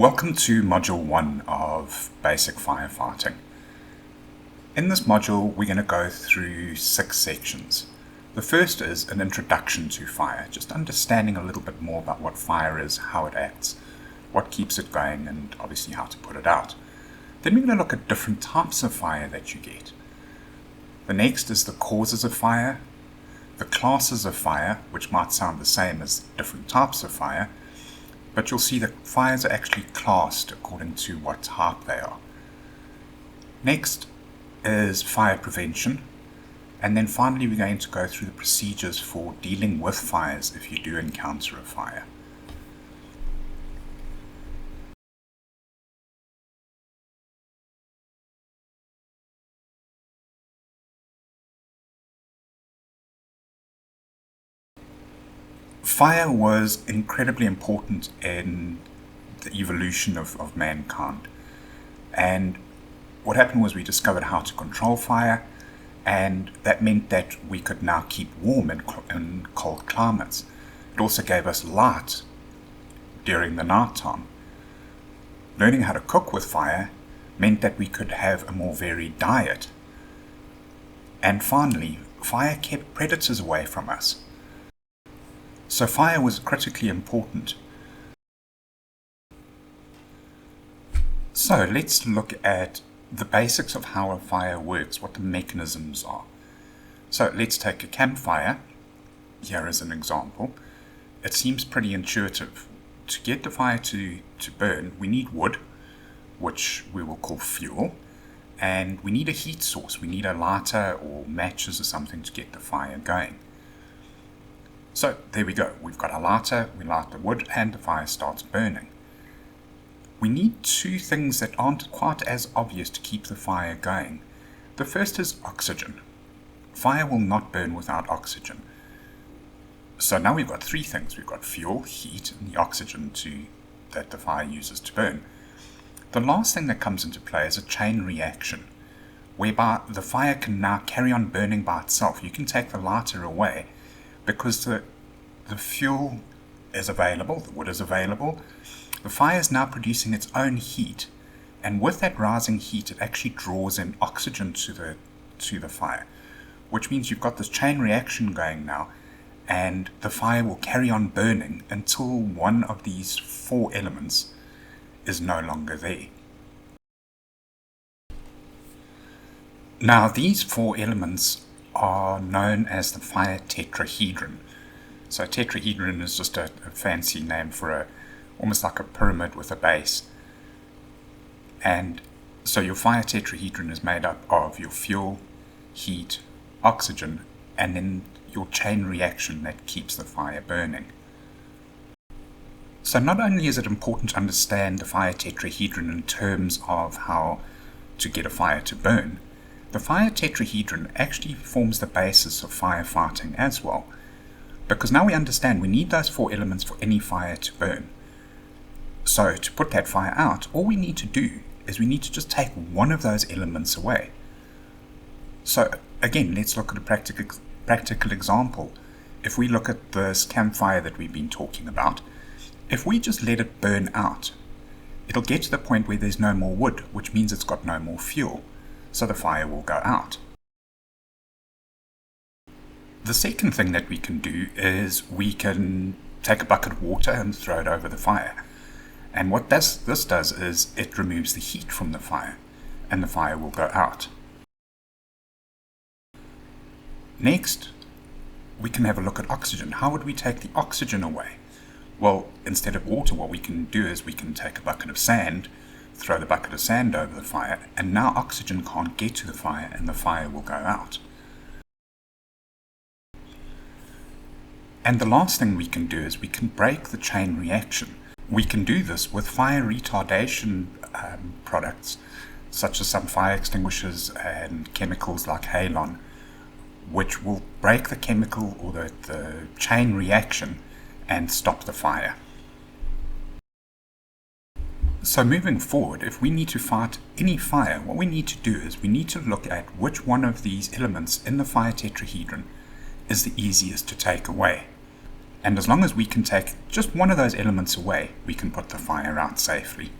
Welcome to Module 1 of Basic Firefighting. In this module, we're going to go through 6 sections. The first is an introduction to fire, just understanding a little bit more about what fire is, how it acts, what keeps it going, and obviously how to put it out. Then we're going to look at different types of fire that you get. The next is the causes of fire, the classes of fire, which might sound the same as different types of fire, but you'll see that fires are actually classed according to what type they are. Next is fire prevention, and then finally we're going to go through the procedures for dealing with fires if you do encounter a fire. Fire was incredibly important in the evolution of mankind. And what happened was we discovered how to control fire, and that meant that we could now keep warm in cold climates. It also gave us light during the night time. Learning how to cook with fire meant that we could have a more varied diet. And finally, fire kept predators away from us. So fire was critically important. So let's look at the basics of how a fire works, what the mechanisms are. So let's take a campfire here as an example. It seems pretty intuitive. To get the fire to burn, we need wood, which we will call fuel, and we need a heat source. We need a lighter or matches or something to get the fire going. So there we go, we've got a lighter, we light the wood, and the fire starts burning. We need 2 things that aren't quite as obvious to keep the fire going. The first is oxygen. Fire will not burn without oxygen. So now we've got 3 things. We've got fuel, heat, and the oxygen that the fire uses to burn. The last thing that comes into play is a chain reaction, whereby the fire can now carry on burning by itself. You can take the lighter away, because the fuel is available, the wood is available, the fire is now producing its own heat, and with that rising heat it actually draws in oxygen to the fire, which means you've got this chain reaction going now, and the fire will carry on burning until one of these 4 elements is no longer there. Now these 4 elements are known as the fire tetrahedron. So tetrahedron is just a fancy name for almost like a pyramid with a base. And so your fire tetrahedron is made up of your fuel, heat, oxygen, and then your chain reaction that keeps the fire burning. So not only is it important to understand the fire tetrahedron in terms of how to get a fire to burn, the fire tetrahedron actually forms the basis of firefighting as well, because now we understand we need those 4 elements for any fire to burn. So to put that fire out, all we need to do is we need to just take one of those elements away. So again, let's look at a practical example. If we look at this campfire that we've been talking about, if we just let it burn out, it'll get to the point where there's no more wood, which means it's got no more fuel. So the fire will go out. The second thing that we can do is we can take a bucket of water and throw it over the fire. And what this does is it removes the heat from the fire, and the fire will go out. Next, we can have a look at oxygen. How would we take the oxygen away? Well, instead of water, what we can do is we can take a bucket of sand, throw the bucket of sand over the fire, and now oxygen can't get to the fire and the fire will go out. And the last thing we can do is we can break the chain reaction. We can do this with fire retardation products, such as some fire extinguishers and chemicals like halon, which will break the chemical or the chain reaction and stop the fire. So moving forward, if we need to fight any fire, what we need to do is we need to look at which one of these elements in the fire tetrahedron is the easiest to take away. And as long as we can take just one of those elements away, we can put the fire out safely.